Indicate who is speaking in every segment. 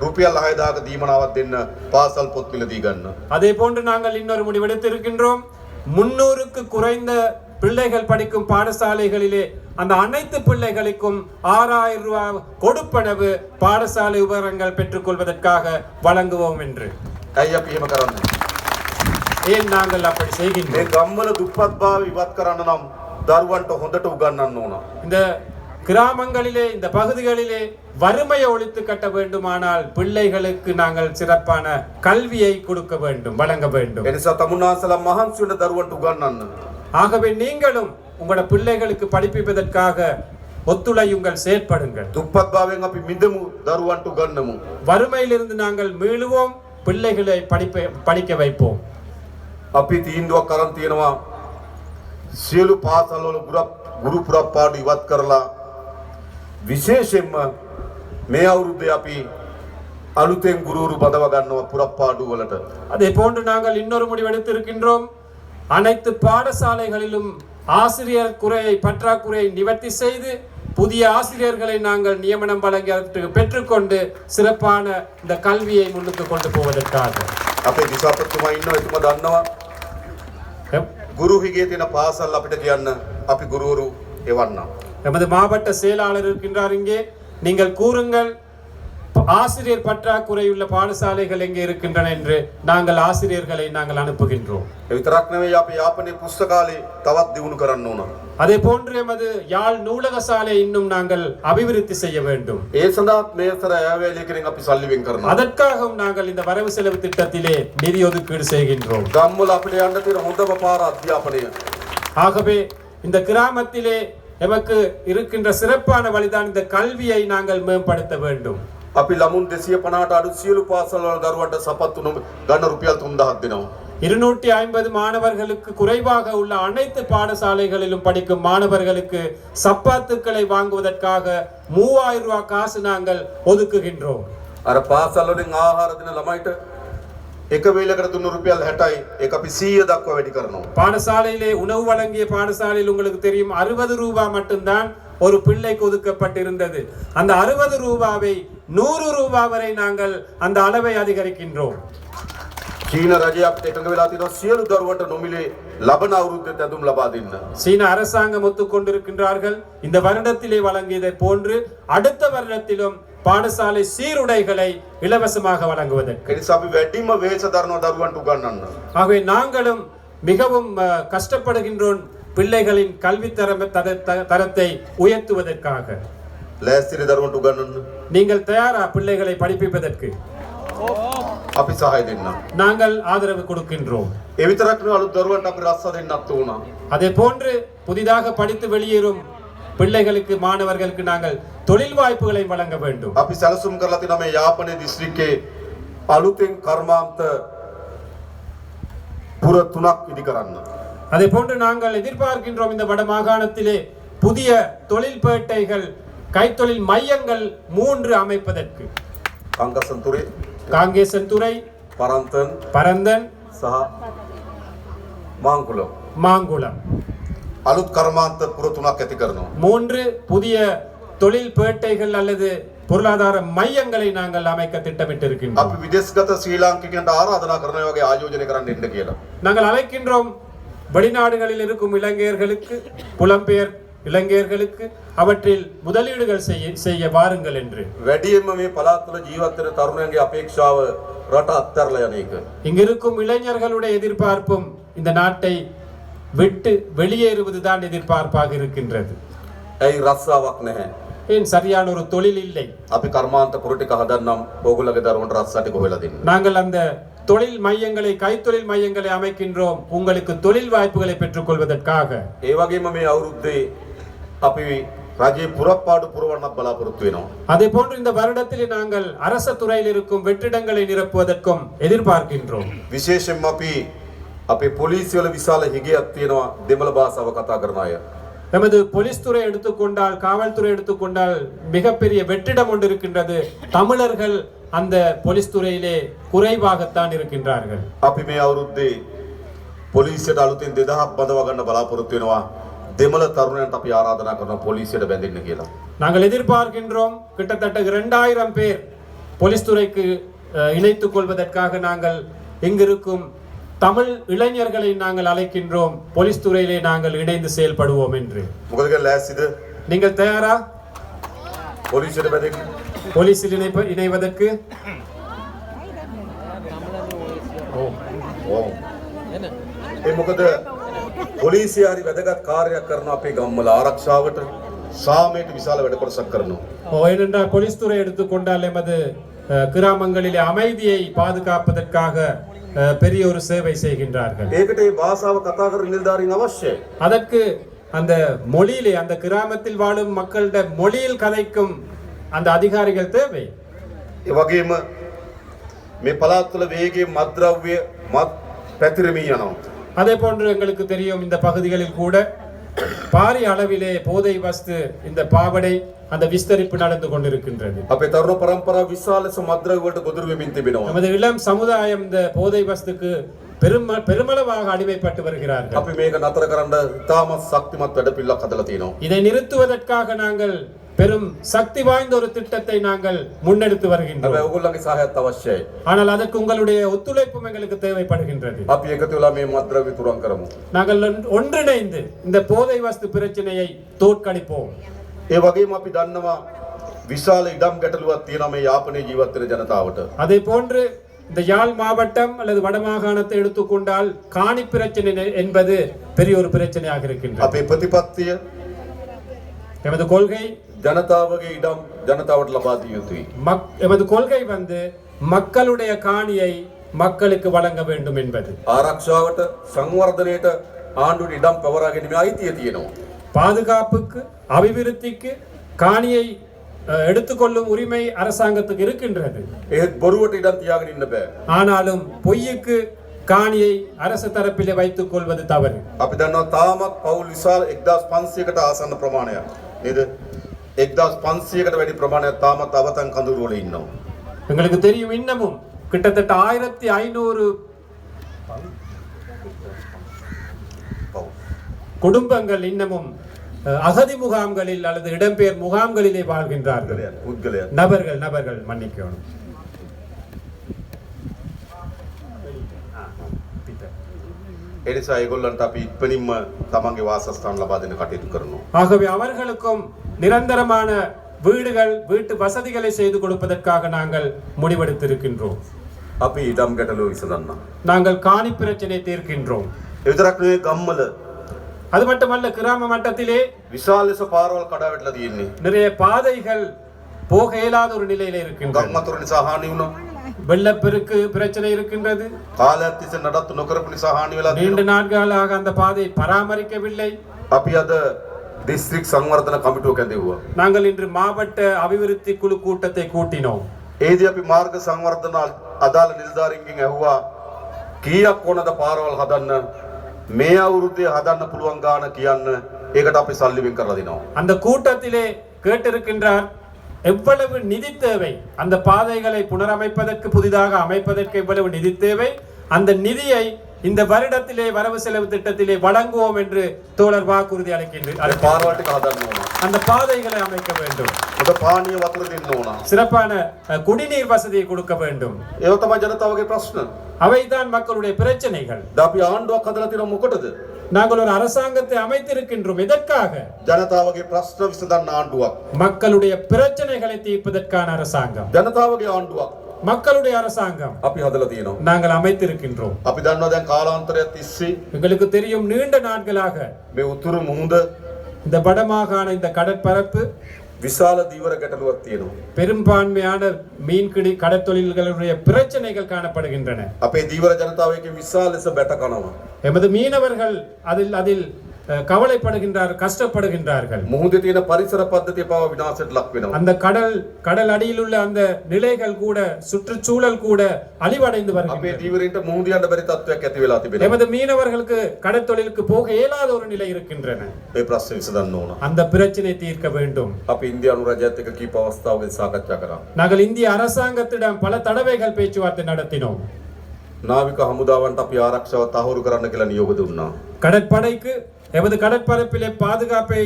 Speaker 1: රුපියල් 6000ක දීමනාවක් දෙන්න පාසල් පොත් මිලදී ගන්න.
Speaker 2: அதே போன்று நாங்கள் இன்னொரு முடிவெடுத்திருக்கின்றோம். 300க்கு குறைந்த பிள்ளைகள் படிக்கும் பாடசாலைகளிலே அந்த அனைத்து பிள்ளைகளுக்கும் 6000 ரூபாய் கொடுப்பனவு பாடசாலை உபகரணங்கள் பெற்றுக்கொள்வதற்காக வழங்குவோம் என்று.
Speaker 1: ඇයි අපි එහෙම කරන්නේ?
Speaker 2: ஏன் நாங்கள் அப்படி
Speaker 1: මේ
Speaker 2: செய்கின்றோம்?
Speaker 1: ගම්වල දුප්පත්භාවය ඉවත් කරන්න නම් දරුවන්ට හොඳට උගන්වන්න ඕන.
Speaker 2: இந்த கிராமங்களிலே இந்த பகுதிகளிலே வறுமையை ஒழித்து கட்ட வேண்டுமானால் பிள்ளைகளுக்கு நாங்கள் சிறப்பான கல்வியை கொடுக்க வேண்டும், வழங்க வேண்டும்.
Speaker 1: ඒ නිසා තමුන්නාසලා මහන්සි වෙන දරුවන්ට උගන්වන්න.
Speaker 2: ஆகவே நீங்களும் உங்களோட பிள்ளைகளுக்கு படிப்பிப்பதற்காக ஒத்துழையுங்கள், செயற்படுங்கள்.
Speaker 1: දුප්පත්භාවයෙන් අපි මිදමු, දරුවන්ට උගන්වමු.
Speaker 2: வறுமையிலிருந்து நாங்கள் மீளுவோம், பிள்ளைகளை படிக்க வைப்போம்.
Speaker 1: අපි තීන්දුවක් අරන් තියෙනවා සියලු පාසල්වල ගුරු පුරප්පාඩු ඉවත් කරලා විශේෂයෙන්ම මේ අවුරුද්දේ අපි අලුතෙන් ගුරුවරු බඳව ගන්නවා පුරප්පාඩු වලට.
Speaker 2: அதே போன்று நாங்கள் இன்னொரு முடிவெடுத்திருக்கின்றோம். அனைத்து பாடசாலைகளிலும் ஆசிரியர் பற்றாக்குறையை நிவர்த்தி செய்து புதிய ஆசிரியர்களை நாங்கள் நியமனம் வழங்கி பெற்றுக்கொண்டு சிறப்பான இந்த கல்வியை முன்னுக்கு கொண்டு போவதற்காக.
Speaker 1: අපේ දිසාපතිතුමා ඉන්නවා, එතුමා දන්නවා ගුරු හිගේ තියෙන පාසල් අපිට කියන්න අපි ගුරුවරු එවන්නම්.
Speaker 2: எமது மாவட்ட செயலாளர் இருக்கின்றார் இங்கே. நீங்கள் கூறுங்கள், ஆசிரியர் பற்றாக்குறையுள்ள பாடசாலைகள் எங்கே இருக்கின்றன என்று நாங்கள் ஆசிரியர்களை நாங்கள் அனுப்புகின்றோம்.
Speaker 1: ඒ විතරක් නෙවෙයි අපි යාපනයේ පුස්තකාලේ තවත් දියුණු කරන්න ඕන.
Speaker 2: அதே போன்று எமது யாழ் நூலக சாலை இன்னும் நாங்கள் அபிவிருத்தி செய்ய வேண்டும்.
Speaker 1: ඒ සඳහාත් මේසර ඈවැලියකින් අපි සල්ලි වෙන් කරනවා.
Speaker 2: அதற்காகவும் நாங்கள் இந்த வரவு செலவு திட்டத்திலே நிதி ஒதுக்கீடு செய்கின்றோம்.
Speaker 1: ගම්වල අපිට යන්න තියෙන හොඳම පාර අධ්‍යාපනය.
Speaker 2: ஆகவே இந்த கிராமத்திலே எமக்கு இருக்கின்ற சிறப்பான வழிதான் இந்த கல்வியை நாங்கள் மேம்படுத்த வேண்டும்.
Speaker 1: අපි ළමුන් 250ට අඩු සියලු පාසල් වල දරුවන්ට සපත්තු ගන්න රුපියල් 3000ක් දෙනවා.
Speaker 2: 250 மாணவர்களுக்கு குறைவாக உள்ள அனைத்து பாடசாலைகளிலும் படிக்கும் மாணவர்களுக்கு சப்பாத்துக்களை வாங்குவதற்காக 3000 ரூபாய் காசு நாங்கள் ஒதுக்குகின்றோம்.
Speaker 1: අර පාසල් වලින් ආහාර දෙන ළමයිට එක වේලකට දුන්න රුපියල් 60යි. ඒක අපි 100 දක්වා වැඩි කරනවා.
Speaker 2: பாடசாலையிலே உணவு வழங்கிய பாடசாலையில் உங்களுக்கு தெரியும் 60 ரூபாய் மட்டும்தான் ஒரு பிள்ளைக்கு ஒதுக்கப்பட்டிருந்தது. அந்த 60 ரூபாவை 100 ரூபாய் வரை நாங்கள் அந்த அளவை அதிகரிக்கின்றோம்.
Speaker 1: චීන රජය අපිට එකඟ වෙලා තියෙනවා සියලු දරුවන්ට නොමිලේ ලබන අවුරුද්දේ ඇඳුම් ලබා දෙන්න.
Speaker 2: சீன அரசாங்கம் ஒத்துக்கொண்டிருக்கின்றார்கள். இந்த வருடத்திலே வழங்கியதை போன்று அடுத்த வருடத்திலும் பாடசாலை சீருடைகளை இலவசமாக வழங்குவதற்கு.
Speaker 1: ඒ නිසා අපි වැඩිම වෙහෙස දරන දරුවන්ට උගන්වන්න.
Speaker 2: ஆகவே நாங்களும் மிகவும் கஷ்டப்படுகின்றோம் பிள்ளைகளின் கல்வி தரத்தை உயர்த்துவதற்காக.
Speaker 1: ලෑස්තිද දරුවන්ට උගන්වන්න?
Speaker 2: நீங்கள் தயாரா பிள்ளைகளை படிப்பிப்பதற்கு?
Speaker 1: අපි සහාය දෙන්න.
Speaker 2: நாங்கள் ஆதரவு கொடுக்கின்றோம்.
Speaker 1: ඒ විතරක් නෙවෙයි අලුත් දරුවන්ට අපි රස්සා දෙන්නත් ඕන.
Speaker 2: அதே போன்று புதிதாக படித்து வெளியேறும் பிள்ளைகளுக்கு மாணவர்களுக்கு நாங்கள் தொழில் வாய்ப்புகளை வழங்க வேண்டும்.
Speaker 1: අපි සැලසුම් කරලා තියෙනවා මේ යාපනයේ දිස්ත්‍රික්කේ අලුතෙන් කර්මාන්ත පුර 3ක් ඉදි කරන්න.
Speaker 2: அதே போன்று நாங்கள் எதிர்பார்க்கின்றோம் இந்த வட மாகாணத்திலே புதிய தொழில்பேட்டைகள், கைத்தொழில் மையங்கள் 3 அமைப்பதற்கு.
Speaker 1: කංගසන්තුරේ,
Speaker 2: காங்கேசன்துறை, பரந்தன்
Speaker 1: සහ මාංකුලම්.
Speaker 2: மாங்குளம்
Speaker 1: අලුත් කර්මාන්ත පුර 3ක් ඇති කරනවා.
Speaker 2: 3 புதிய தொழில் பேட்டைகள் அல்லது பொருளாதார மையங்களை நாங்கள் அமைக்க திட்டமிட்டிருக்கின்றோம்.
Speaker 1: අපි විදේශගත ශ්‍රී ලාංකිකයන්ට ආරාධනා කරන වගේ ආයෝජනය කරන්න එන්න කියලා.
Speaker 2: நாங்கள் அழைக்கின்றோம் வெளிநாடுகளில் இருக்கும் இளைஞர்களுக்கு, புலம்பெயர் இளைஞர்களுக்கு அவற்றில் முதலீடுகள் செய்ய வாருங்கள் என்று.
Speaker 1: වැඩියෙන්ම මේ පළාත් වල ජීවත් වෙන තරුණයන්ගේ අපේක්ෂාව රට අත්හැරලා යන එක.
Speaker 2: இங்க இருக்கும் இளைஞர்களுடைய எதிர்பார்ப்பும் இந்த நாட்டை விட்டு வெளியேறுவதுதான் எதிர்பார்ப்பாக இருக்கின்றது.
Speaker 1: ඇයි රස්සාවක් නැහැ?
Speaker 2: ஏன் சரியான ஒரு தொழில் இல்லை?
Speaker 1: අපි කර්මාන්ත පුර ටික හදන්නම් ඕගොල්ලෝගේ දරුවන්ට රස්සා ටික හොයලා දෙන්න.
Speaker 2: நாங்கள் அந்த தொழில் மையங்களை, கைத்தொழில் மையங்களை அமைக்கின்றோம் உங்களுக்கு தொழில் வாய்ப்புகளை பெற்றுக் கொள்வதற்காக.
Speaker 1: ඒ වගේම මේ අවුරුද්දේ අපි රජයේ පුරප්පාඩු පුරවන්නත් බලාපොරොත්තු වෙනවා.
Speaker 2: அதே போன்று இந்த வருடத்தில் நாங்கள் அரச துறையில் இருக்கும் வெற்றிடங்களை நிரப்புவதற்கும் எதிர்பார்க்கின்றோம்.
Speaker 1: විශේෂයෙන්ම අපි අපේ පොලිසිය වල විශාල හිගයක් තියෙනවා දෙමළ භාෂාව කතා කරන අය.
Speaker 2: நமது போலீஸ் துறை எடுத்துக்கொண்டால், காவல்துறை எடுத்துக்கொண்டால் மிகப்பெரிய வெற்றிடம் ஒன்று இருக்கின்றது. தமிழர்கள் அந்த போலீஸ் துறையிலே குறைவாகத்தான் இருக்கின்றார்கள்.
Speaker 1: අපි මේ අවුරුද්දේ පොලිසියට අලුතෙන් 2000ක් බඳවා ගන්න බලාපොරොත්තු වෙනවා. දෙමළ තරුණයන්ට අපි ආරාධනා කරනවා පොලිසියට බැඳෙන්න කියලා.
Speaker 2: நாங்கள் எதிர்பார்க்கின்றோம் கிட்டத்தட்ட 2000 பேர் போலீஸ் துறைக்கு இணைத்துக் கொள்வதற்காக நாங்கள் இங்கிருக்கும் தமிழ் இளைஞர்களை நாங்கள் அழைக்கின்றோம். போலீஸ் துறையிலே நாங்கள் இணைந்து செயல்படுவோம் என்று. நீங்கள் தயாரா? போலீஸில் இணைவதற்கு
Speaker 1: මොකද පොලිසිය හරි වැදගත් කාර්යයක් කරන අපේ ගම්වල ආරක්ෂාවට සාමයට විශාල වැඩ කොටසක් කරනවා.
Speaker 2: ஏனென்றால் போலீஸ் துறை எடுத்துக்கொண்டால் எமது கிராமங்களிலே அமைதியை பாதுகாப்பதற்காக பெரிய ஒரு சேவை செய்கின்றார்கள்.
Speaker 1: ඒකට මේ භාෂාව කතා කරන නිලධාරීන් අවශ්‍යයි.
Speaker 2: அதற்கு அந்த மொழியிலே அந்த கிராமத்தில் வாழும் மக்களுடைய மொழியில் கதைக்கும் அந்த அதிகாரிகள் தேவை.
Speaker 1: ඒ වගේම මේ පළාත් වල වේගයේ මත්ද්‍රව්‍ය පැතිරෙමින් යනවා.
Speaker 2: அதே போன்று எங்களுக்கு தெரியும் இந்த பகுதிகளில் கூட பாரிய அளவிலே போதை வஸ்து இந்த பாவடை அந்த விஸ்தரிப்பு நடந்து கொண்டிருக்கின்றது.
Speaker 1: අපේ තරුණ පරම්පරාව විශාල ලෙස මත්ද්‍රව්‍ය වලට ගොදුරු වෙමින් තිබෙනවා.
Speaker 2: நமது இளம் சமுதாயம் இந்த போதை வஸ்துக்கு பெருமளவாக அடிமைப்பட்டு வருகிறார்கள்.
Speaker 1: අපි මේක නතර කරන්න ඉතාමත් ශක්තිමත් වැඩපිළිවෙලක් හදලා තියෙනවා.
Speaker 2: இதை நிறுத்துவதற்காக நாங்கள் பெரும் சக்தி வாய்ந்த ஒரு திட்டத்தை நாங்கள் முன்னெடுத்து வருகின்றோம்.
Speaker 1: හැබැයි ඔයගොල්ලන්ගේ සහායත් අවශ්‍යයි.
Speaker 2: ஆனால் அதற்கு உங்களுடைய ஒத்துழைப்பும் எங்களுக்கு தேவைப்படுகின்றது.
Speaker 1: අපි එකතු වෙලා මේ මත්ද්‍රව්‍ය තුරන් කරමු.
Speaker 2: நாங்கள் ஒன்றிணைந்து இந்த போதை வஸ்து பிரச்சனையை தோற்கடிப்போம்.
Speaker 1: ඒ වගේම අපි දන්නවා විශාල ඉඩම් ගැටලුවක් තියෙනවා මේ යාපනයේ ජීවත් වෙන ජනතාවට.
Speaker 2: அதே போன்று இந்த யாழ் மாவட்டம் அல்லது வடமாகாணத்தை எடுத்துக்கொண்டால் காணி பிரச்சனை என்பது பெரிய ஒரு பிரச்சனையாக இருக்கின்றது.
Speaker 1: අපේ ප්‍රතිපත්තිය
Speaker 2: எமது கொள்கை
Speaker 1: ජනතාවගේ ඉඩම් ජනතාවට ලබා දිය යුතුයි.
Speaker 2: எமது கொள்கை மக்களுடைய காணியை மக்களுக்கு வழங்க வேண்டும் என்பது.
Speaker 1: ආරක්ෂාවට සංවර්ධනයට ආණ්ඩුවට ඉඩම් පවරා ගැනීමේ අයිතිය තියෙනවා.
Speaker 2: பாதுகாப்புக்கு அபிவிருத்திக்கு காணியை எடுத்துக்கொள்ளும் உரிமை அரசாங்கத்துக்கு இருக்கின்றது.
Speaker 1: ඒත් බොරුවට ඉඩම් තියාගෙන ඉන්න බෑ.
Speaker 2: ஆனாலும் பொய்யுக்கு காணியை அரசு தரப்பிலே வைத்துக் கொள்வது தவறு.
Speaker 1: අපි දන්නවා තාමත් පවුල් විශාල 1500කට ආසන්න ප්‍රමාණයක් නේද? 1500කට වැඩි ප්‍රමාණයක් තාමත් අවතන් කඳුරු වල ඉන්නවා.
Speaker 2: உங்களுக்கு தெரியும் இன்னமும் கிட்டத்தட்ட 1500 குடும்பங்கள் இன்னமும் அகதி முகாம்களில் அல்லது இடம்பெயர் முகாம்களிலே வாழ்கின்றார்கள். நபர்கள் மன்னிக்கணும்.
Speaker 1: එනිසා ඒගොල්ලන්ට අපි ඉක්මනින්ම තමන්ගේ වාසස්ථාන ලබා දෙන්න කටයුතු කරනවා.
Speaker 2: ஆகவே அவர்களுக்கும் நிரந்தரமான வீடுகள் வீட்டு வசதிகளை செய்து கொடுப்பதற்காக நாங்கள் முடிவெடுத்திருக்கின்றோம்.
Speaker 1: අපි ඉඩම් ගැටලුව විසඳන්න.
Speaker 2: நாங்கள் காணி பிரச்சனை தீர்க்கின்றோம்.
Speaker 1: ඒ විතරක් නෙවෙයි ගම්වල
Speaker 2: அது மட்டுமல்ல கிராம மட்டத்திலே
Speaker 1: විශාල ලෙස පාරවල් කඩා වැටලා තියෙන්නේ.
Speaker 2: நிறைய பாதைகள் போக இயலாத ஒரு நிலையில இருக்கின்றன.
Speaker 1: ගම් වතුර නිසා හානි වුණා.
Speaker 2: வெள்ளப்பெருக்கு பிரச்சனை இருக்கின்றது.
Speaker 1: කාලයක් තිස්සේ නඩත්තු නොකරපු නිසා හානි වෙලා
Speaker 2: நீண்ட நாட்களாக அந்த பாதை பராமரிக்கவில்லை.
Speaker 1: අපි අද දිස්ත්‍රික් සංවර්ධන කමිටුවක් ඇඳෙව්වා.
Speaker 2: நாங்கள் இன்று மாவட்ட அபிவிருத்தி குழு கூட்டத்தை கூட்டினோம்.
Speaker 1: ඒදී අපි මාර්ග සංවර්ධන අදාළ නිලධාරීන්ගෙන් ඇහුවා කීයක් ඕනද පාරවල් හදන්න මේ අවුරුද්දේ හදන්න පුළුවන් ගාන කියන්න. ඒකට අපි සල්ලි වෙන් කරලා දෙනවා.
Speaker 2: அந்த கூட்டத்திலே கேட்டிருக்கின்றார் எவ்வளவு நிதி தேவை அந்த பாதைகளை புனரமைப்பதற்கு புதிதாக அமைப்பதற்கு எவ்வளவு நிதி தேவை, அந்த நிதியை இந்த வருடத்திலே வரவு செலவு திட்டத்திலே வழங்குவோம் என்று தோழர் வாக்குறுதி அளிக்கின்றார். அந்த பாதைகளை அமைக்க வேண்டும். சிறப்பான குடிநீர் வசதியை கொடுக்க வேண்டும். அவைதான் மக்களுடைய பிரச்சனைகள். நாங்கள் ஒரு அரசாங்கத்தை அமைத்திருக்கின்றோம். எதற்காக?
Speaker 1: ஜனதாவகை பிரශ්න විසඳන්න ආණ්ඩුවක්.
Speaker 2: மக்களுடைய பிரச்சனைகளை தீர்ப்பதற்கான அரசாங்கம்.
Speaker 1: ජනතාවගේ ආණ්ඩුවක්.
Speaker 2: மக்களுடைய அரசாங்கம்
Speaker 1: අපි හදලා තියෙනවා.
Speaker 2: நாங்கள் அமைத்திருக்கின்றோம்.
Speaker 1: අපි දන්නවා දැන් කාලාන්තරයක් තිස්සේ
Speaker 2: எங்களுக்கு தெரியும் நீண்ட நாட்களாக
Speaker 1: මේ උතුරු මුහුද
Speaker 2: இந்த வடமாகாண இந்த கடற்பரப்பு
Speaker 1: විශාල දීවර ගැටලුවක් තියෙනවා.
Speaker 2: பெரும்பான்மையான மீன்பிடி கடற்தொழில்களுடைய பிரச்சனைகள் காணப்படுகின்றன.
Speaker 1: අපේ දීවර ජනතාව එකේ විශාල ලෙස බැට කනවා.
Speaker 2: எமது மீனவர்கள் அதில் கவலைப்படுகின்றார்கள், கஷ்டப்படுகின்றார்கள்.
Speaker 1: මුහුදේ තියෙන පරිසර පද්ධතිය පව විනාශයට ලක් වෙනවා.
Speaker 2: அந்த கடல் அடியில் உள்ள அந்த நிலைகள் கூட சுற்றுச்சூழல் கூட அழிவடைந்து வருகின்றன.
Speaker 1: අපේ දීවරින්ට මුහුද යන්න බැරි තත්ත්වයක් ඇති වෙලා තිබෙනවා.
Speaker 2: எமது மீனவர்களுக்கு கடற்தொழிலுக்கு போக இயலாத ஒரு நிலை இருக்கின்றன.
Speaker 1: ඒ ප්‍රශ්න විසඳන්න ඕන.
Speaker 2: அந்த பிரச்சனை தீர்க்க வேண்டும்.
Speaker 1: අපි ඉන්දියානු රජයත් එක්ක කීප අවස්ථාවකදී සාකච්ඡා කරා.
Speaker 2: நாங்கள் இந்திய அரசாங்கத்திடம் பல தடவைகள் பேச்சுவார்த்தை நடத்தினோம்.
Speaker 1: නාවික හමුදාවන්ට අපි ආරක්ෂාව තහවුරු කරන්න කියලා නියෝග දුන්නා.
Speaker 2: கடற்படைக்கு எமது கடற்பரப்பிலே பாதுகாப்பை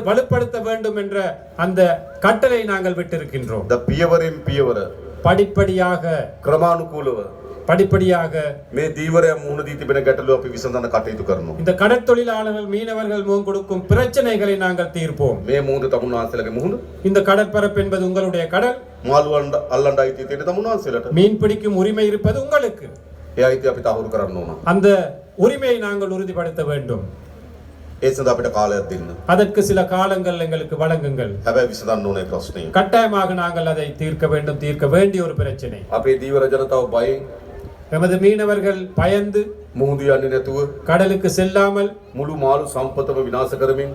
Speaker 2: வலுப்படுத்த வேண்டும் என்ற அந்த கட்டளை நாங்கள் விட்டிருக்கின்றோம்.
Speaker 1: ද පියවරෙන් පියවර
Speaker 2: படிப்படியாக
Speaker 1: ක්‍රමානුකූලව
Speaker 2: படிப்படியாக
Speaker 1: මේ දීවරය මුහුණ දී තිබෙන ගැටලු අපි විසඳන්න කටයුතු කරනවා.
Speaker 2: இந்த கடற்தொழிலாளர்கள் மீனவர்கள் முகம் கொடுக்கும் பிரச்சனைகளை நாங்கள் தீர்ப்போம்.
Speaker 1: මේ මුහුණ තමුන්වහන්සේලාගේ මුහුණ
Speaker 2: இந்த கடற்பரப்பு என்பது உங்களுடைய கடல்.
Speaker 1: මාළුවන් අල්ලන්න අයිතිය තියෙන තමුන්වහන්සේලාට.
Speaker 2: மீன் பிடிக்கும் உரிமை இருப்பது உங்களுக்கு.
Speaker 1: ඒ අයිතිය අපි තහවුරු කරන්න ඕන.
Speaker 2: அந்த உரிமையை நாங்கள் உறுதிப்படுத்த வேண்டும்.
Speaker 1: ඒ සඳහා අපිට කාලයක් දෙන්න.
Speaker 2: அதற்கு சில காலங்கள் எங்களுக்கு வழங்குங்கள்.
Speaker 1: හැබැයි විසඳන්න ඕනේ ප්‍රශ්නේ.
Speaker 2: கட்டாயமாக நாங்கள் அதை தீர்க்க வேண்டும், தீர்க்க வேண்டிய ஒரு பிரச்சனை.
Speaker 1: අපේ දීවර ජනතාව බයෙන්
Speaker 2: எமது மீனவர்கள் பயந்து
Speaker 1: මුහුදු යන්නේ නැතුව
Speaker 2: கடலுக்கு செல்லாமல்
Speaker 1: මුළු මාළු සම්පතම විනාශ කරමින්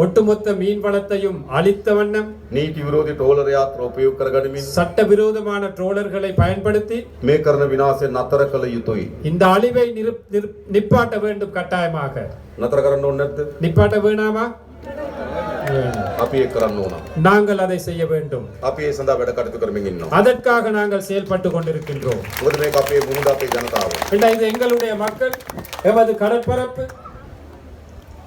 Speaker 2: ஒட்டுமொத்த மீன் வளத்தையும் அழித்த வண்ணம்
Speaker 1: නීති විරෝධී ට්‍රෝලර් යාත්‍ර උපයෝග කරගනිමින්
Speaker 2: சட்டவிரோதமான ட்ரோலர்களை பயன்படுத்தி
Speaker 1: මේ කරන විනාශය නතර කළ යුතුයි.
Speaker 2: இந்த அழிவை நிப்பாட்ட வேண்டும். கட்டாயமாக
Speaker 1: නතර කරන්න ඕනේ නැද්ද?
Speaker 2: நிப்பாட்ட வேணாமா?
Speaker 1: අපි ඒක කරන්න ඕන.
Speaker 2: நாங்கள் அதை செய்ய வேண்டும்.
Speaker 1: අපි ඒ සඳහා වැඩ කටයුතු කරමින් ඉන්නවා.
Speaker 2: அதற்காக நாங்கள் செயல்பட்டு கொண்டிருக்கின்றோம்.
Speaker 1: මොකද මේක අපේ මුහුණ අපේ ජනතාව.
Speaker 2: இது எங்களுடைய மக்கள், எமது கடற்பரப்பு.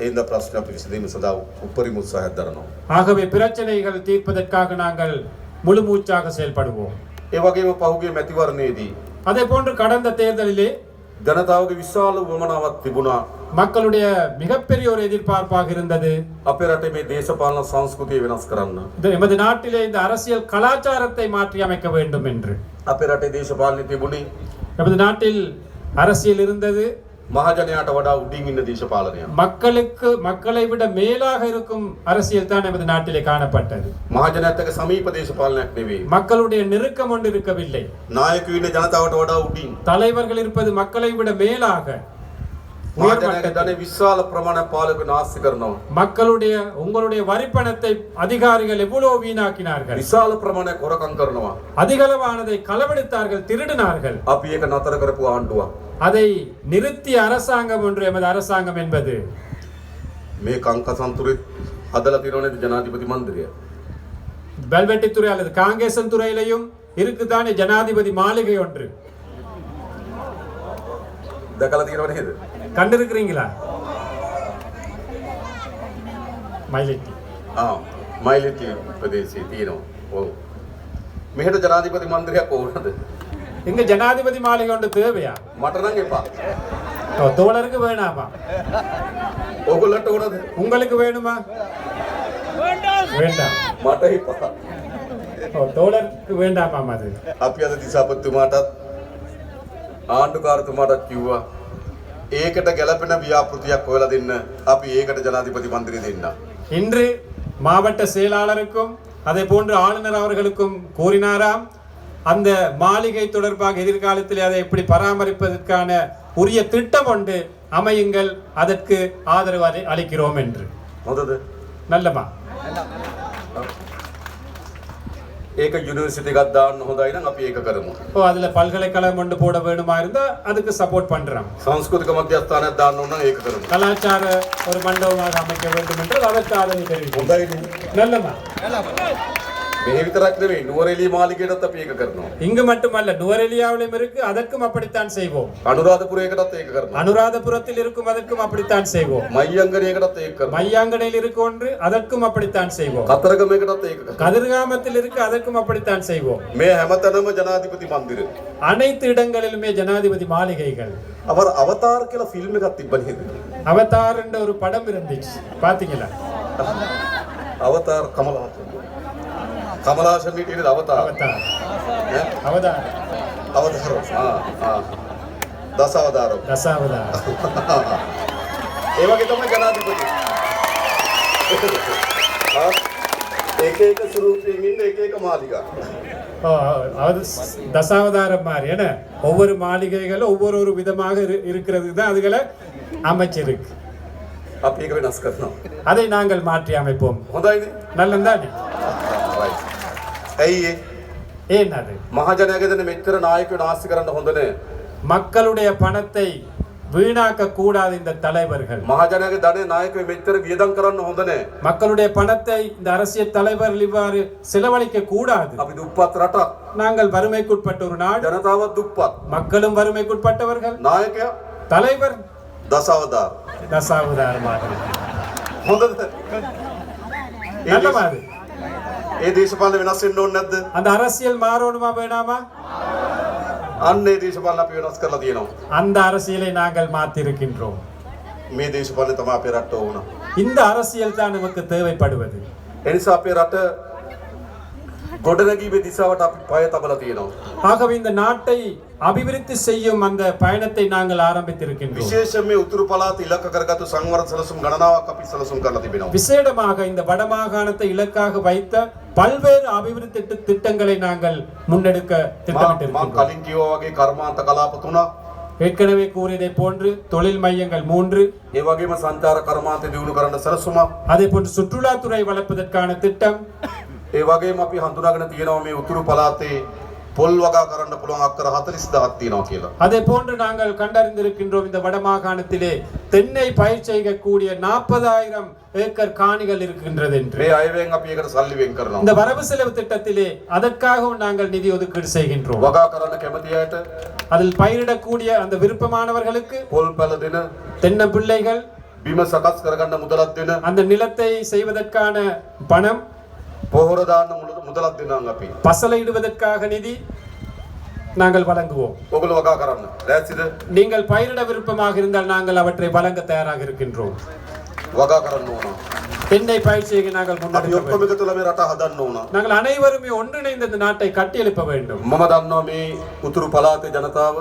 Speaker 1: இந்த ප්‍රශ්න අපි විසඳීම සඳහා උපරිම උත්සාහයක් දරනවා.
Speaker 2: ஆகவே பிரச்சனைகள் தீர்ப்பதற்காக நாங்கள் முழு மூச்சாக செயல்படுவோம்.
Speaker 1: ඒ වගේම පහුගිය මැතිවරණයේදී
Speaker 2: அதே போன்று கடந்த தேர்தலிலே
Speaker 1: ජනතාවගේ විශාල වමනාවක් තිබුණා.
Speaker 2: மக்களுடைய மிகப்பெரிய ஒரு எதிர்பார்ப்பாக இருந்தது,
Speaker 1: අපේ රටේ මේ දේශපාලන සංස්කෘතිය වෙනස් කරන්න.
Speaker 2: எமது நாட்டிலே இந்த அரசியல் கலாச்சாரத்தை மாற்றி அமைக்க வேண்டும் என்று.
Speaker 1: අපේ රටේ දේශපාලනය තිබුණේ
Speaker 2: எமது நாட்டில் அரசியல் இருந்தது
Speaker 1: මහජනයාට වඩා උඩින් ඉන්න දේශපාලනයක්.
Speaker 2: மக்களை விட மேலாக இருக்கும் அரசியல் தான் எமது நாட்டிலே காணப்பட்டது.
Speaker 1: මහජනයාත් එක්ක සමීප දේශපාලනයක් නෙවෙයි.
Speaker 2: மக்களுடைய நெருக்கம் ஒன்று இருக்கவில்லை.
Speaker 1: නායකයෝ ඉන්නේ ජනතාවට වඩා උඩින්.
Speaker 2: தலைவர்கள் இருப்பது மக்களை விட மேலாக.
Speaker 1: මහජනයාගේ ධනෙ විශාල ප්‍රමාණයක් පාලකයෝ නාස්ති කරනවා.
Speaker 2: உங்களுடைய வரிப்பணத்தை அதிகாரிகள் எவ்வளவு வீணாக்கினார்கள்.
Speaker 1: විශාල ප්‍රමාණයක් හොරකම් කරනවා.
Speaker 2: அதிகளவானதை களவெடுத்தார்கள், திருடினார்கள்.
Speaker 1: අපි ඒක නතර කරපු ආණ්ඩුවක්.
Speaker 2: அதை நிறுத்திய அரசாங்கம் ஒன்று எமது அரசாங்கம் என்பது.
Speaker 1: මේ කංකසන්තුරේ හදලා තියෙනවනේ ජනාධිපති මන්දිරය.
Speaker 2: வெல்வெட்டித்துறை அல்லது காங்கேசன் துறையிலையும் இருக்குதானே ஜனாதிபதி மாளிகை ஒன்று.
Speaker 1: දැකලා තියෙනව නේද?
Speaker 2: கண்டிருக்கிறீங்களா? மயிலிட்டி.
Speaker 1: මයිලිටි ප්‍රදේශයේ තියෙනවා. ඔව්. මෙහෙට ජනාධිපති මන්දිරයක් ඕනද?
Speaker 2: இங்க ஜனாதிபதி மாளிகை ஒன்று தேவையா?
Speaker 1: මට නම් එපා.
Speaker 2: தோழருக்கு வேணாமா?
Speaker 1: ඕගොල්ලන්ට ඕනද?
Speaker 2: உங்களுக்கு வேணுமா? வேண்டாம்.
Speaker 1: මට එපා.
Speaker 2: தோழருக்கு வேண்டாமா அது?
Speaker 1: අපි අද දිසාපතිතුමාටත් ආණ්ඩුකාරතුමාටත් කිව්වා ඒකට ගැළපෙන ව්‍යාපෘතියක් හොයලා දෙන්න. අපි ඒකට ජනාධිපති මන්දිරය දෙන්න.
Speaker 2: இன்று மாவட்ட செயலாளருக்கும் அதே போன்று ஆளுநர் அவர்களுக்கும் கூறினாராம், அந்த மாளிகை தொடர்பாக எதிர்காலத்தில் அதை எப்படி பராமரிப்பதற்கான உரிய திட்டம் ஒன்று அமையுங்கள், அதற்கு ஆதரவு அளிக்கிறோம் என்று.
Speaker 1: හොඳද?
Speaker 2: நல்லமா?
Speaker 1: ඒක යුනිවර්සිටි එකක් දාන්න හොඳයි නම් අපි ඒක කරමු.
Speaker 2: அதுல பல்கலைக்கழகம் ஒன்று போட வேணுமா இருந்தா அதுக்கு சப்போர்ட் பண்றோம்.
Speaker 1: සංස්කෘතික මධ්‍යස්ථානයක් දාන්න ඕන නම් ඒක කරමු.
Speaker 2: கலாச்சார ஒரு மண்டபமாக அமைக்க வேண்டும் என்று அதற்கு ஆதரவு தெரிவிப்போம்.
Speaker 1: හොඳයිනේ.
Speaker 2: நல்லமா?
Speaker 1: මෙහෙ විතරක් නෙවෙයි නුවරඑළිය මාලිගයටත් අපි ඒක කරනවා.
Speaker 2: இங்கு மட்டுமல்ல, நுவரெலியாவிலும் இருக்கு, அதற்கும் அப்படித்தான் செய்வோம்.
Speaker 1: අනුරාධපුරයකටත් ඒක කරනවා.
Speaker 2: அனுராதபுரத்தில் இருக்கும், அதற்கும் அப்படித்தான் செய்வோம்.
Speaker 1: මයියංගනයකටත් ඒක කරනවා.
Speaker 2: மையாங்கடையில் இருக்கு ஒன்று, அதற்கும் அப்படித்தான் செய்வோம்.
Speaker 1: කතරගමයකටත් ඒක කරනවා.
Speaker 2: கதிர்காமத்தில் இருக்கு, அதற்கும் அப்படித்தான் செய்வோம்.
Speaker 1: මේ හැමතැනම ජනාධිපති මන්දිර.
Speaker 2: அனைத்து இடங்களிலுமே ஜனாதிபதி மாளிகைகள்.
Speaker 1: அவர் அவதார் කියලා ෆිල්ම් එකක් තිබ්බ නේද?
Speaker 2: அவதார் என்ற ஒரு படம் இருந்துச்சு, பாத்தீங்களா?
Speaker 1: අවතාர் කමලහාසන් හිටියේ අවතාර.
Speaker 2: அவதார்.
Speaker 1: ඈ?
Speaker 2: அவதார்.
Speaker 1: අවතාර. දසවතාර.
Speaker 2: தசாவதார்.
Speaker 1: ඒ වගේ තමයි ජනාධිපති. එක එක ස්වරූපයෙන් ඉන්න එක එක මාලිගා.
Speaker 2: தசாவதாரம் மாதிரி என்ன, ஒவ்வொரு மாளிகைகளும் ஒவ்வொரு ஒரு விதமாக இருக்கிறது தான் அதுகளை அமைச்சிருக்கு.
Speaker 1: අපි ඒක වෙනස් කරනවා.
Speaker 2: அதை நாங்கள் மாற்றி அமைப்போம்.
Speaker 1: හොඳයිනේ.
Speaker 2: நல்லதானே?
Speaker 1: ඇයි ඒ?
Speaker 2: ஏன் அது?
Speaker 1: මහජනයාගේ දෙන මෙච්චර නායකයෝ නාස්ති කරන්න හොඳ නෑ.
Speaker 2: மக்களுடைய பணத்தை வீணாக்க கூடாது இந்த தலைவர்கள்.
Speaker 1: මහජනයාගේ ධනෙ නායකයෝ මෙච්චර වියදම් කරන්න හොඳ නෑ.
Speaker 2: மக்களுடைய பணத்தை இந்த அரசியல் தலைவர்கள் இவ்வாறு செலவழிக்க கூடாது.
Speaker 1: අපි දුප්පත් රටක්.
Speaker 2: நாங்கள் வறுமைக்குட்பட்ட ஒரு நாடு.
Speaker 1: ජනතාවත් දුප්පත්.
Speaker 2: மக்களும் வறுமைக்குட்பட்டவர்கள்.
Speaker 1: නායකයා
Speaker 2: தலைவர்
Speaker 1: දසවතාර.
Speaker 2: தசாவதாரமாக.
Speaker 1: හොඳද?
Speaker 2: நல்லமா அது?
Speaker 1: ඒ දේශපාලන වෙනස් වෙන්න ඕනේ නැද්ද?
Speaker 2: அந்த அரசியல் மாறணுமா வேணாமா?
Speaker 1: අන්න ඒ දේශපාලන අපි වෙනස් කරලා තියෙනවා.
Speaker 2: அந்த அரசியலை நாங்கள் மாற்றிருக்கின்றோம்.
Speaker 1: මේ දේශපාලන තමයි අපේ රට ඕන.
Speaker 2: இந்த அரசியல் தான் நமக்கு தேவைப்படுவது.
Speaker 1: ඒ නිසා අපේ රට ගොඩනැගීමේ දිශාවට අපි පය තබලා තියෙනවා.
Speaker 2: ஆகவே இந்த நாட்டை அபிவிருத்தி செய்யும் அந்த பயணத்தை நாங்கள் ஆரம்பித்திருக்கின்றோம்.
Speaker 1: විශේෂයෙන් මේ උතුරු පළාත ඉලක්ක කරගත්තු සංවර්ධන සැලසුම් ගණනාවක් අපි සැලසුම් කරලා තිබෙනවා.
Speaker 2: விசேடமாக இந்த வடமாகாணத்தை இலக்காக வைத்த பல்வேறு அபிவிருத்தி திட்டங்களை நாங்கள் முன்னெடுக்க
Speaker 1: මම
Speaker 2: திட்டமிட்டிருக்கிறோம்.
Speaker 1: කලින් කිව්වා වගේ කර්මාන්ත කලාප 3ක්,
Speaker 2: ஏற்கனவே கூறியதை போன்று தொழில் மையங்கள் 3,
Speaker 1: ඒ වගේම සංචාර කර්මාන්ත දියුණු කරන්න සැලසුමක්,
Speaker 2: அதே போன்று சுற்றுலாத்துறை வளர்ப்பதற்கான திட்டம்,
Speaker 1: ඒ වගේම අපි හඳුනාගෙන තියෙනවා මේ උතුරු පළාතේ පොල් වගා කරන්න පුළුවන් අක්කර 40000ක් තියෙනවා කියලා.
Speaker 2: அதே போன்று நாங்கள் கண்டறிந்திருக்கின்றோம் இந்த வடமாகாணத்திலே தென்னை பயிர் செய்யக்கூடிய 40000 ஏக்கர் காணிகள் இருக்கின்றது என்று.
Speaker 1: මේ අයවෙන් අපි ඒකට සල්ලි වෙන් කරනවා.
Speaker 2: இந்த வரவு செலவு திட்டத்திலே அதற்காகவும் நாங்கள் நிதி ஒதுக்கீடு செய்கின்றோம்.
Speaker 1: වගා කරන්න කැමති අයට
Speaker 2: அதில் பயிரிடக்கூடிய அந்த விருப்பமானவர்களுக்கு
Speaker 1: පොල් පැල දෙන,
Speaker 2: தென்னம்பிள்ளைகள்,
Speaker 1: බිම සකස් කරගන්න මුදලක් දෙන,
Speaker 2: அந்த நிலத்தை செய்வதற்கான பணம்,
Speaker 1: පොහොර දාන්න මුදලක් දෙනවා අපි.
Speaker 2: பசலையிடுவதற்காக நிதி நாங்கள் வழங்குவோம்.
Speaker 1: ඔගොල්ලෝ වගා කරන්න. ලෑස්තිද?
Speaker 2: நீங்கள் பயிரிட விருப்பமாக இருந்தால் நாங்கள் அவற்றை வழங்க தயாராக இருக்கின்றோம்.
Speaker 1: වගා කරන්න ඕන.
Speaker 2: தென்னை பயிர் செய்ய நாங்கள்
Speaker 1: අපි
Speaker 2: முன்னெடுக்க
Speaker 1: ඔක්කොම
Speaker 2: வேண்டும்.
Speaker 1: එකතුලා මේ රට හදන්න ඕන.
Speaker 2: நாங்கள் அனைவருமே ஒன்றிணைந்து இந்த நாட்டை கட்டியெழுப்ப வேண்டும்.
Speaker 1: මම දන්නවා මේ උතුරු පළාතේ ජනතාව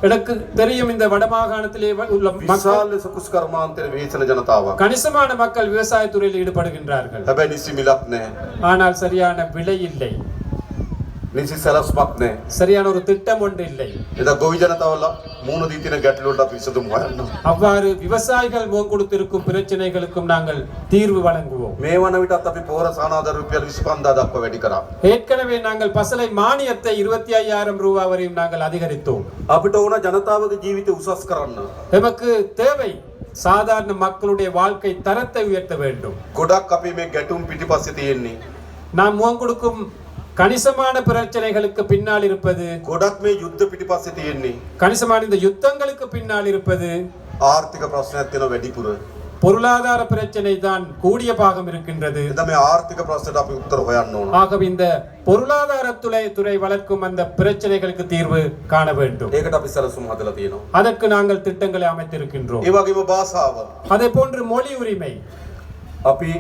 Speaker 2: எனக்கு தெரியும் இந்த வடமாகாணத்திலே உள்ள மக்கள்
Speaker 1: විශාල ලෙස කුස් කර්මාන්තයේ වේචන ජනතාවක්.
Speaker 2: கணிசமான மக்கள் விவசாயத்துறையில் ஈடுபடுகின்றார்கள்.
Speaker 1: හැබැයි නිසි මිලක් නැහැ.
Speaker 2: ஆனால் சரியான விலை இல்லை,
Speaker 1: නිසි සැලැස්මක් නැහැ.
Speaker 2: சரியான ஒரு திட்டம் ஒன்று இல்லை.
Speaker 1: එදා ගොවි ජනතාවල මූණ දී තියෙන ගැටලු වලට අපි විසඳුම් හොයන්න.
Speaker 2: அவ்வாறு விவசாயிகள் முகம் கொடுத்திருக்கும் பிரச்சனைகளுக்கும் நாங்கள் தீர்வு வழங்குவோம்.
Speaker 1: මේ වන විටත් අපි පොහොර සානාධාර රුපියල් 25000 දක්වා වැඩි කරා.
Speaker 2: ஏற்கனவே நாங்கள் பசலை மானியத்தை 25000 ரூபாய் வரையும் நாங்கள் அதிகரித்தோம்.
Speaker 1: අපිට ඕන ජනතාවගේ ජීවිතය උසස් කරන්න.
Speaker 2: எமக்கு தேவை சாதாரண மக்களுடைய வாழ்க்கை தரத்தை உயர்த்த வேண்டும்.
Speaker 1: ගොඩක් අපි මේ ගැටුම් පිටිපස්සේ තියෙන්නේ.
Speaker 2: நாம் முகம் கொடுக்கும் கணிசமான பிரச்சனைகளுக்கு பின்னால் இருப்பது,
Speaker 1: ගොඩක් මේ යුද්ධ පිටිපස්සේ තියෙන්නේ.
Speaker 2: கணிசமான இந்த யுத்தங்களுக்கு பின்னால் இருப்பது
Speaker 1: ආර්ථික ප්‍රශ්නයක් තියෙන වැඩිපුර.
Speaker 2: பொருளாதார பிரச்சனை தான் கூடிய பாகம் இருக்கின்றது.
Speaker 1: එතන මේ ආර්ථික ප්‍රශ්නට අපි උත්තර හොයන්න ඕන.
Speaker 2: ஆகவே இந்த பொருளாதார துறை வளர்க்கும் அந்த பிரச்சனைகளுக்கு தீர்வு காண வேண்டும்.
Speaker 1: ඒකට අපි සැලසුම් හදලා තියෙනවා.
Speaker 2: அதற்கு நாங்கள் திட்டங்களை அமைத்திருக்கின்றோம்.
Speaker 1: ඒ වගේම භාෂාව.
Speaker 2: அதே போன்று மொழி உரிமை.
Speaker 1: අපි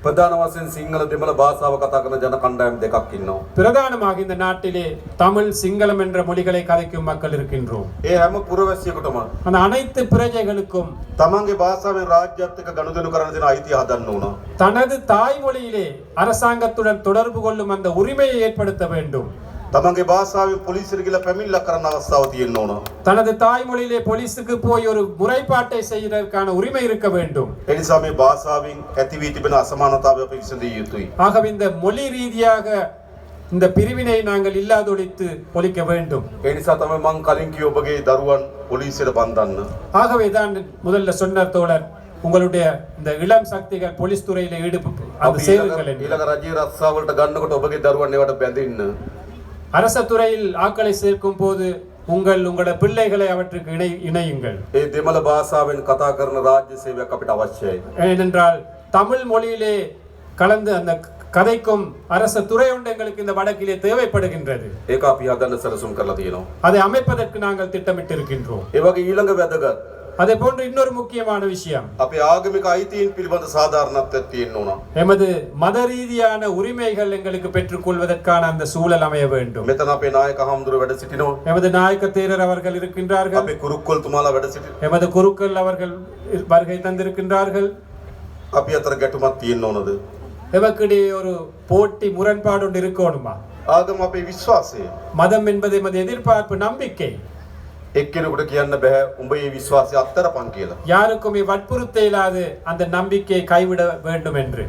Speaker 1: ප්‍රධාන වශයෙන් සිංහල දෙමළ භාෂාව කතා කරන ජන කණ්ඩායම් දෙකක් ඉන්නවා.
Speaker 2: பிரதானமாக இந்த நாட்டிலே தமிழ், சிங்களம் என்ற மொழிகளை கதைக்கும் மக்கள் இருக்கின்றோம்.
Speaker 1: ඒ හැම පුරවැසියෙකුටම
Speaker 2: அந்த அனைத்து பிரஜைகளுக்கும்
Speaker 1: තමන්ගේ භාෂාවෙන් රාජ්‍යත් එක්ක ගනුදෙනු කරන දෙන අයිතිය හදන්න ඕන.
Speaker 2: தனது தாய்மொழியிலே அரசாங்கத்துடன் தொடர்பு கொள்ளும் அந்த உரிமையை ஏற்படுத்த வேண்டும்.
Speaker 1: තමන්ගේ භාෂාවෙන් පොලිසියට ගිහලා පැමිණිල්ලක් කරන්න අවස්ථාව තියෙන්න ඕන.
Speaker 2: தனது தாய்மொழியிலே போலீஸுக்கு போய் ஒரு முறைப்பாட்டை செய்வதற்கான உரிமை இருக்க வேண்டும்.
Speaker 1: ඒ නිසා මේ භාෂාවෙන් ඇති වී තිබෙන අසමානතාවය අපි විසඳිය යුතුයි.
Speaker 2: ஆகவே இந்த மொழி ரீதியாக இந்த பிரிவினை நாங்கள் இல்லாதொழித்து ஒழிக்க வேண்டும்.
Speaker 1: ඒ නිසා තමයි මං කලින් කිව්ව ඔබගේ දරුවන් පොලිසියට බන්ධන්න.
Speaker 2: ஆகவே தான் முதல்ல சொன்ன தோழர், உங்களுடைய இந்த இளம் சக்திகள் போலீஸ் துறையில அது சேருங்கள் என்று.
Speaker 1: ඊළඟ රජයේ රස්සාවලට ගන්නකොට ඔබගේ දරුවන් ඒවට බැඳින්න.
Speaker 2: அரச துறையில் ஆட்களை சேர்க்கும் போது உங்களோட பிள்ளைகளை அவற்றுக்கு இணையுங்கள்.
Speaker 1: ඒ දෙමළ භාෂාවෙන් කතා කරන රාජ්‍ය සේවයක් අපිට අවශ්‍යයි.
Speaker 2: ஏனென்றால் தமிழ் மொழியிலே கலந்து அந்த கதைக்கும் அரச துறை ஒன்று எங்களுக்கு இந்த வடக்கிலே தேவைப்படுகின்றது.
Speaker 1: ඒක අපි හදන්න සැලසුම් කරලා තියෙනවා.
Speaker 2: அதை அமைப்பதற்கு நாங்கள் திட்டமிட்டிருக்கின்றோம்.
Speaker 1: ඒ වගේ ඊළඟ වැදගත්
Speaker 2: அதே போன்று இன்னொரு முக்கியமான விஷயம்,
Speaker 1: අපේ ආගමික අයිතීන් පිළිබඳ සාධාරණත්වයක් තියෙන්න ඕන.
Speaker 2: எமது மத ரீதியான உரிமைகள் எங்களுக்கு பெற்றுக்கொள்வதற்கான அந்த சூழல் அமைய வேண்டும்.
Speaker 1: මෙතන අපේ නායක හාමුදුරුවෝ වැඩ සිටිනවා.
Speaker 2: எமது நாயக்க தேரர் அவர்கள் இருக்கின்றார்கள்.
Speaker 1: අපේ කුරුක්කොල් තුමාලා වැඩ සිටිනවා.
Speaker 2: எமது குருக்கள் அவர்கள் வருகை தந்திருக்கின்றார்கள்.
Speaker 1: අපි අතර ගැටුමක් තියෙන්න ඕනද?
Speaker 2: எமக்கிடையே ஒரு போட்டி முரண்பாடு ஒன்று இருக்கணுமா?
Speaker 1: ආගම අපේ විශ්වාසය.
Speaker 2: மதம் என்பது எமது எதிர்பார்ப்பு, நம்பிக்கை.
Speaker 1: එක්කෙනෙකුට කියන්න බෑ උඹ මේ විශ්වාසය අත්තරපන් කියලා.
Speaker 2: யாருக்குமே வற்புறுத்த இயலாது அந்த நம்பிக்கையை கைவிட வேண்டும் என்று.